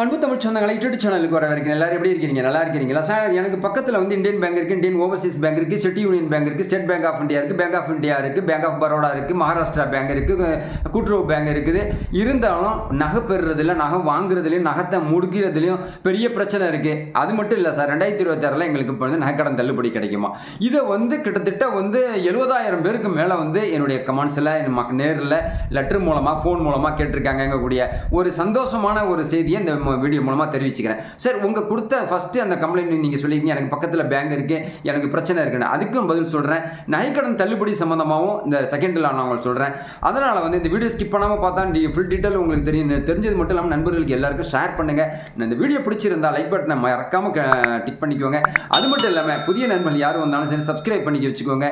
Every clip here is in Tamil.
அன்பு தமிழ் சொந்தங்களை யூடியூப் சேனலுக்கு வர வரைக்கும் எல்லாரும் எப்படி இருக்கீங்க? நல்லா இருக்கிறீங்களா சார்? எனக்கு பக்கத்தில் வந்து இந்தியன் பேங்க் இருக்குது, இந்தியன் ஓவர்சீஸ் பேங்க் இருக்குது, சிட்டி யூனியன் பேங்க் இருக்குது, ஸ்டேட் பேங்க் ஆஃப் இந்தியா இருக்குது, பேங்க் ஆஃப் இந்தியா இருக்குது, பேங்க் ஆஃப் பரோடா இருக்குது, மகாராஷ்டிரா பேங்க் இருக்குது, கூட்டுறவு பேங்க் இருக்குது. இருந்தாலும் நகை பெறுறதுல, நகை வாங்குறதுலையும், நகத்தை முடுக்கிறதுலையும் பெரிய பிரச்சனை இருக்குது. அது மட்டும் இல்லை சார், 2026 எங்களுக்கு இப்போ வந்து நகைக்கடன் தள்ளுபடி கிடைக்குமா? இதை வந்து கிட்டத்தட்ட வந்து 70,000 பேருக்கு மேலே வந்து என்னுடைய கமெண்ட்ஸில் நேரில் லெட்டர் மூலமாக ஃபோன் மூலமாக கேட்டிருக்காங்க. எங்கக்கூடிய ஒரு சந்தோஷமான ஒரு செய்தியை இந்த வீடியோ மூலமாக தெரிவிச்சுக்கிறேன். சார், உங்கள் கொடுத்த ஃபஸ்ட்டு அந்த கம்ப்ளைண்ட் நீங்கள் சொல்லியிருக்கீங்க, எனக்கு பக்கத்தில் பேங்க் இருக்குது, எனக்கு பிரச்சனை இருக்குன்னு. அதுக்கும் பதில் சொல்கிறேன். நகைக்கடன் தள்ளுபடி சம்மந்தமாகவும் இந்த செகண்டில் நான் உங்களுக்கு சொல்கிறேன். அதனால் வந்து இந்த வீடியோ ஸ்கிப் பண்ணாமல் பார்த்தா ஃபுல் டீட்டெயில் உங்களுக்கு தெரிஞ்சது மட்டும் இல்லாமல் நண்பர்களுக்கு எல்லாருக்கும் ஷேர் பண்ணுங்கள். இந்த வீடியோ பிடிச்சிருந்தா லைக் பட்டனை மறக்காமல் டிக் பண்ணிக்கோங்க. அது மட்டும் இல்லாமல் புதிய நண்பர்கள் யாரும் வந்தாலும் சரி சப்ஸ்கிரைப் பண்ணிக்க வச்சுக்கோங்க.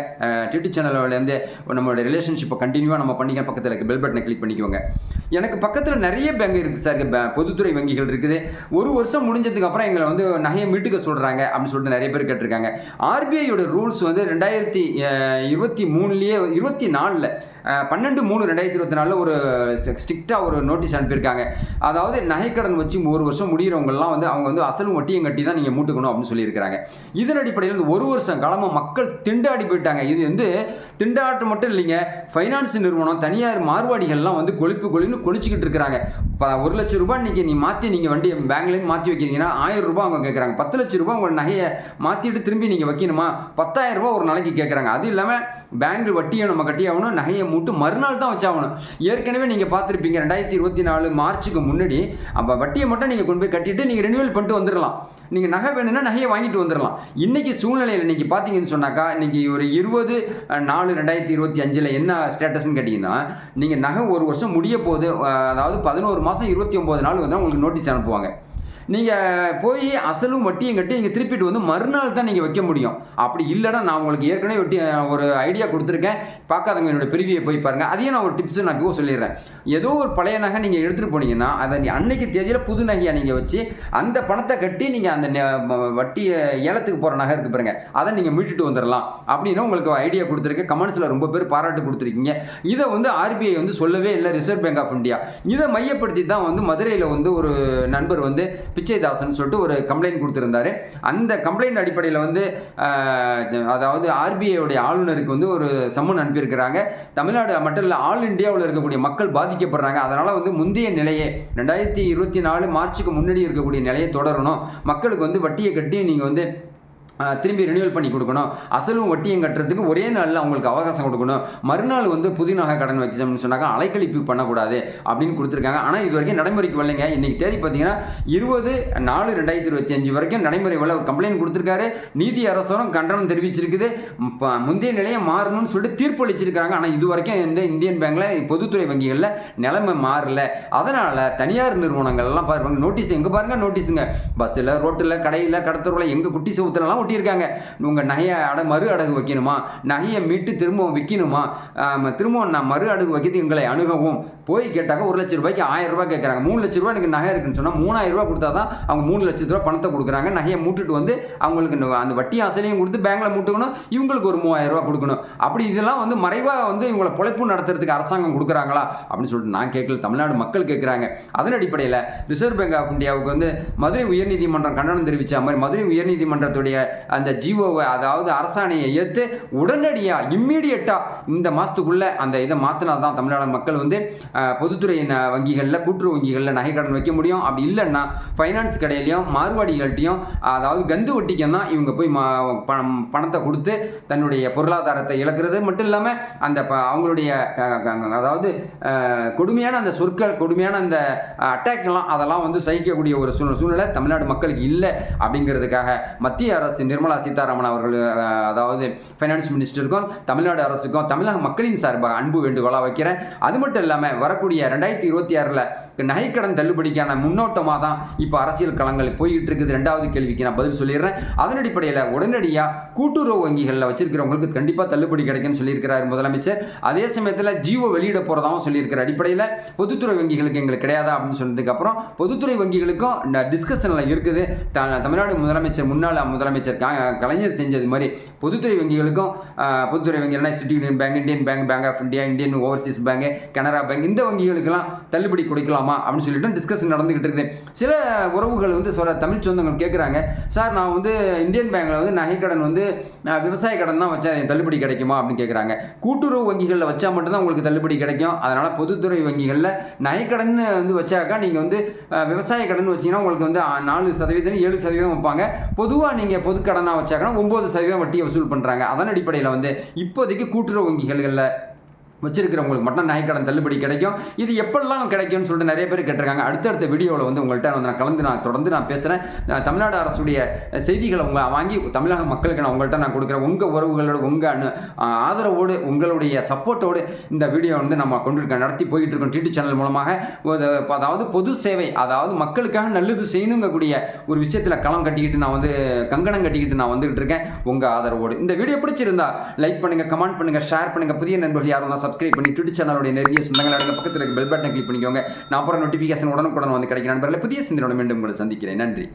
யூடியூப் சேனல்லேருந்து நம்மளோட ரிலேஷன்ஷிப்பை கண்டினியூவாக நம்ம பண்ணிக்க, பக்கத்தில் இருக்க பெல் பட்டனை கிளிக் பண்ணிக்கோங்க. எனக்கு பக்கத்தில் நிறைய பேங்க் இருக்குது சார், பொதுத்துறை வங்கிகள் இருக்குது. ஒரு வருஷம் முடிஞ்சதுக்கு அப்புறம் எங்களை வந்து நகையை மீட்டுக்க சொல்கிறாங்க அப்படின்னு சொல்லிட்டு நிறைய பேர் கேட்டிருக்காங்க. ஆர்பிஐயோட ரூல்ஸ் வந்து 2023 24 12/3/2024 ஒரு ஸ்ட்ரிக்டாக ஒரு நோட்டீஸ் அனுப்பியிருக்காங்க. அதாவது நகைக்கடன் வச்சு ஒரு வருஷம் முடிகிறவங்கலாம் வந்து அவங்க வந்து அசலும் வட்டியும் கட்டி தான் நீங்கள் மூட்டுக்கணும் அப்படின்னு சொல்லியிருக்கிறாங்க. இதன் அடிப்படையில் இந்த ஒரு வருஷம் காலமாக மக்கள் திண்டாடி போயிட்டாங்க. இது வந்து திண்டாட்டம் மட்டும் இல்லைங்க, ஃபைனான்ஸ் நிறுவனம், தனியார் மார்வாடிகள்லாம் வந்து கொழுப்புன்னு கொளிச்சிக்கிட்டு இருக்கிறாங்க. 1 லட்சம் ரூபாய் இன்றைக்கி மாற்றி நீங்கள் வண்டி பேங்க்லேருந்து மாற்றி வைக்கிறீங்கன்னா 1000 ரூபாய் அவங்க கேட்குறாங்க. 10 லட்சம் ரூபாய் உங்கள் நகையை மாற்றிட்டு திரும்பி நீங்கள் வைக்கணுமா? 10,000 ரூபாய் ஒரு நாளைக்கு கேட்குறாங்க. அது இல்லாமல் பேங்க் வட்டியை நம்ம கட்டி ஆகணும், நகையை மூட்டு மறுநாள் தான் வச்சாகணும். ஏற்கனவே நீங்கள் பார்த்துருப்பீங்க, 2024 மார்ச்சுக்கு முன்னாடி அப்போ வட்டியை மட்டும் நீங்கள் கொண்டு போய் கட்டிட்டு நீங்கள் ரினியூவல் பண்ணிட்டு வந்துடலாம். நீங்கள் நகை வேணும்னா நகையை வாங்கிட்டு வந்துடலாம். இன்றைக்கி சூழ்நிலையில் இன்றைக்கி பார்த்தீங்கன்னு சொன்னாக்கா, இன்றைக்கி ஒரு 20/4/2025 என்ன ஸ்டேட்டஸ்ன்னு கேட்டிங்கன்னா, நீங்கள் நகை ஒரு வருஷம் முடிய போது, அதாவது 11 மாதம் 29 நாள் வந்து உங்களுக்கு நோட்டீஸ் அனுப்புவாங்க. நீங்கள் போய் அசலும் வட்டியும் கட்டி நீங்கள் திருப்பிட்டு வந்து மறுநாள் தான் நீங்கள் வைக்க முடியும். அப்படி இல்லைன்னா நான் உங்களுக்கு ஏற்கனவே ஒரு ஐடியா கொடுத்துருக்கேன், பார்க்காதவங்க என்னோட பிரிவியை போய் பாருங்கள். அதையும் நான் ஒரு டிப்ஸு நான் இப்போ சொல்லிடுறேன். ஏதோ ஒரு பழைய நகை நீங்கள் எடுத்துகிட்டு போனீங்கன்னா அதை அன்னைக்கு தேதியில் புது நகையாக நீங்கள் வச்சு அந்த பணத்தை கட்டி நீங்கள் அந்த வட்டியை ஏலத்துக்கு போகிற நகை இருக்குது பாருங்கள், அதை நீங்கள் மீட்டுட்டு வந்துடலாம் அப்படின்னு உங்களுக்கு ஐடியா கொடுத்துருக்கேன். கமெண்ட்ஸில் ரொம்ப பேர் பாராட்டு கொடுத்துருக்கீங்க. இதை வந்து ஆர்பிஐ வந்து சொல்லவே இல்லை, ரிசர்வ் பேங்க் ஆஃப் இந்தியா. இதை மையப்படுத்தி தான் வந்து மதுரையில் வந்து ஒரு நண்பர் வந்து பிச்சைதாசன் சொல்லிட்டு ஒரு கம்ப்ளைண்ட் கொடுத்துருந்தாரு. அந்த கம்ப்ளைண்ட் அடிப்படையில் வந்து அதாவது ஆர்பிஐயோடைய ஆளுநருக்கு வந்து ஒரு சம்மன் அனுப்பியிருக்கிறாங்க. தமிழ்நாடு மட்டும் இல்லை, ஆல் இந்தியாவில் இருக்கக்கூடிய மக்கள் பாதிக்கப்படுறாங்க. அதனால் வந்து முந்தைய நிலையே 2024 மார்ச்சுக்கு முன்னாடி இருக்கக்கூடிய நிலையை தொடரணும். மக்களுக்கு வந்து வட்டியை கட்டி நீங்கள் வந்து திரும்பி ரினியூவல் பண்ணி கொடுக்கணும். அசலும் வட்டியும் கட்டுறதுக்கு ஒரே நாளில் அவங்களுக்கு அவகாசம் கொடுக்கணும். மறுநாள் வந்து புதிய நகை கடன் வைக்கணும்னு சொன்னாங்க, அலைக்கழிப்பு பண்ணக்கூடாது அப்படின்னு கொடுத்துருக்காங்க. ஆனால் இது வரைக்கும் நடைமுறைக்கு வரலைங்க. இன்றைக்கி தேதி பார்த்தீங்கன்னா 20/4/2025 வரைக்கும் நடைமுறை வரல. ஒரு கம்ப்ளைண்ட் கொடுத்துருக்காரு. நீதி அரசரும் கண்டனம் தெரிவிச்சிருக்குது. முந்தைய நிலையை மாறணும்னு சொல்லிட்டு தீர்ப்பு அளிச்சிருக்காங்க. ஆனால் இது வரைக்கும் இந்த இந்தியன் பேங்க்கில் பொதுத்துறை வங்கிகளில் நிலைமை மாறல. அதனால் தனியார் நிறுவனங்கள்லாம் பாருங்க, நோட்டீஸ் எங்கே பாருங்கள், நோட்டீஸுங்க பஸ்ஸில், ரோட்டில், கடையில், கடத்தூரில், எங்கள் குட்டி சவுத்துலலாம் ஒட்டியிருக்காங்க. உங்கள் நகையை மறு அடகு வைக்கணுமா, நகையை மீட்டு திரும்பவும் விற்கணுமா, திரும்பவும் நான் மறு அடகு வைக்கிறது எங்களை அணுகவும் போய் கேட்டாக்க 1 லட்சம் ரூபாய்க்கு 1000 ரூபாய் கேட்குறாங்க. 3 லட்ச ரூபாய் எனக்கு நகை இருக்குன்னு சொன்னால் 3000 ரூபாய் கொடுத்தா தான் அவங்க 3 லட்ச ரூபாய் பணத்தை கொடுக்குறாங்க. நகையை மூட்டுட்டு வந்து அவங்களுக்கு அந்த வட்டி அசலையும் கொடுத்து பேங்க்கில் மூட்டுக்கணும், இவங்களுக்கு ஒரு 3000 ரூபாய் கொடுக்கணும். அப்படி இதெல்லாம் வந்து மறைவாக வந்து இவங்களை பொழைப்பு நடத்துறதுக்கு அரசாங்கம் கொடுக்குறாங்களா அப்படின்னு சொல்லிட்டு நான் கேட்கல, தமிழ்நாடு மக்கள் கேட்குறாங்க. அதன் அடிப்படையில் ரிசர்வ் பேங்க் ஆஃப் இந்தியாவுக்கு வந்து மதுரை உயர்நீதிமன்றம் கண்டனம் தெரிவித்த மாதிரி மதுரை உயர்நீதிமன்றத்துடைய அந்த ஜிஓவை, அதாவது அரசாணையை ஏற்று உடனடியாக இம்மீடியட்டாக இந்த மாதத்துக்குள்ளே அந்த இதை மாற்றினா தான் தமிழ்நாடு மக்கள் வந்து பொதுத்துறை வங்கிகளில், கூட்டுறவு வங்கிகளில் நகை கடன் வைக்க முடியும். அப்படி இல்லைன்னா ஃபைனான்ஸ் கடையிலையும் மார்வாடிகள்கிட்டையும், அதாவது கந்து வட்டிக்கும் தான் இவங்க போய் பணத்தை கொடுத்து தன்னுடைய பொருளாதாரத்தை இழக்கிறது மட்டும் இல்லாமல் அந்த அவங்களுடைய அதாவது கொடுமையான அந்த சொற்கள், கொடுமையான அந்த அட்டாக்லாம் அதெல்லாம் வந்து சகிக்கக்கூடிய ஒரு சூழ்நிலை தமிழ்நாடு மக்களுக்கு இல்லை. அப்படிங்கிறதுக்காக மத்திய அரசு நிர்மலா சீதாராமன் அவர்கள், அதாவது ஃபைனான்ஸ் மினிஸ்டருக்கும் தமிழ்நாடு அரசுக்கும் தமிழக மக்களின் சார்பாக அன்பு வேண்டுகோளாக வைக்கிறேன். அது மட்டும் இல்லாமல் வரக்கூடிய 2026 நகைக்கடன் தள்ளுபடிக்கான முன்னோட்டமாக தான் இப்போ அரசியல் களங்கள் போய்கிட்டு இருக்குது. 2வது கேள்விக்கு நான் பதில் சொல்லிடுறேன். அதன் அடிப்படையில் உடனடியாக கூட்டுறவு வங்கிகளில் வச்சிருக்கிறவங்களுக்கு கண்டிப்பாக தள்ளுபடி கிடைக்கும்னு சொல்லியிருக்கிறார் முதலமைச்சர். அதே சமயத்தில் ஜிஓ வெளியிட போகிறதாகவும் சொல்லியிருக்கிற அடிப்படையில் பொதுத்துறை வங்கிகளுக்கு எங்களுக்கு கிடையாதா அப்படின்னு சொன்னதுக்கப்புறம் பொதுத்துறை வங்கிகளுக்கும் டிஸ்கஷனில் இருக்குது. தமிழ்நாடு முதலமைச்சர், முன்னாள் முதலமைச்சர் முதலமைச்சர் கலைஞர் செஞ்சது மாதிரி பொதுத்துறை வங்கிகளுக்கும் பொதுத்துறை வங்கிகள்னா city union bank, Indian bank, bank of India, Indian overseas bank, Canara bank, இந்த வங்கிகளுக்கெல்லாம் தள்ளுபடி கொடுக்கலாமா அப்படின்னு சொல்லிட்டு டிஸ்கஷன் நடந்துகிட்டு இருக்குது. சில உறவுகள் வந்து தமிழ் சொந்தங்கள் கேட்குறாங்க, சார் நான் வந்து இந்தியன் பேங்க்ல வந்து நகைக்கடன் வந்து விவசாய கடன் தான் வச்சா தள்ளுபடி கிடைக்குமா அப்படின்னு கேட்குறாங்க. கூட்டுறவு வங்கிகளில் வச்சா மட்டும்தான் உங்களுக்கு தள்ளுபடி கிடைக்கும். அதனால பொதுத்துறை வங்கிகளில் நகைக்கடன் வந்து வச்சாக்கா நீங்கள் வந்து விவசாய கடன் வச்சிங்கன்னா உங்களுக்கு வந்து 4% 7% வைப்பாங்க. பொதுவாக நீங்கள் பொது கடனாக வச்சாக்கன்னா 9% வட்டியை வசூல் பண்ணுறாங்க. அதன் அடிப்படையில் வந்து இப்போதைக்கு கூட்டுறவு வங்கிகளில் வச்சிருக்கிறவங்களுக்கு மட்டும் நகைக்கடன் தள்ளுபடி கிடைக்கும். இது எப்பெல்லாம் கிடைக்கும்னு சொல்லிட்டு நிறைய பேர் கேட்டிருக்காங்க. அடுத்தடுத்த வீடியோவில் வந்து உங்கள்கிட்ட வந்து நான் தொடர்ந்து பேசுகிறேன். தமிழ்நாடு அரசுடைய செய்திகளை வாங்கி தமிழக மக்களுக்கு நான் உங்கள்கிட்ட நான் கொடுக்குறேன். உங்கள் உறவுகளோட உங்கள் ஆதரவோடு உங்களுடைய சப்போர்ட்டோடு இந்த வீடியோ வந்து நம்ம நடத்தி போயிட்டு இருக்கோம் டிடி சேனல் மூலமாக. அதாவது பொது சேவை, அதாவது மக்களுக்காக நல்லது செய்யணுங்கக்கூடிய ஒரு விஷயத்தில் களம் கட்டிக்கிட்டு நான் வந்து கங்கணம் கட்டிக்கிட்டு நான் வந்துகிட்டு இருக்கேன் உங்கள் ஆதரவோடு. இந்த வீடியோ பிடிச்சிருந்தா லைக் பண்ணுங்கள், கமெண்ட் பண்ணுங்கள், ஷேர் பண்ணுங்கள். புதிய நண்பர்கள் யாரும் சப்ஸ்கிரைப் பண்ணி ட்விட்டர் சேனலுடைய நிறைய சொந்தங்கள் அடங்க பக்கத்தில் இருக்க பெல் பட்டனை கிளிக் பண்ணிக்கோங்க. நான் அப்புறம் நோட்டிஃபிகேஷன் உடனுக்குடன் வந்து கிடைக்கிற நண்பர்களை புதிய சிந்தனையோட மீண்டும் உங்களை சந்திக்கிறேன். நன்றி.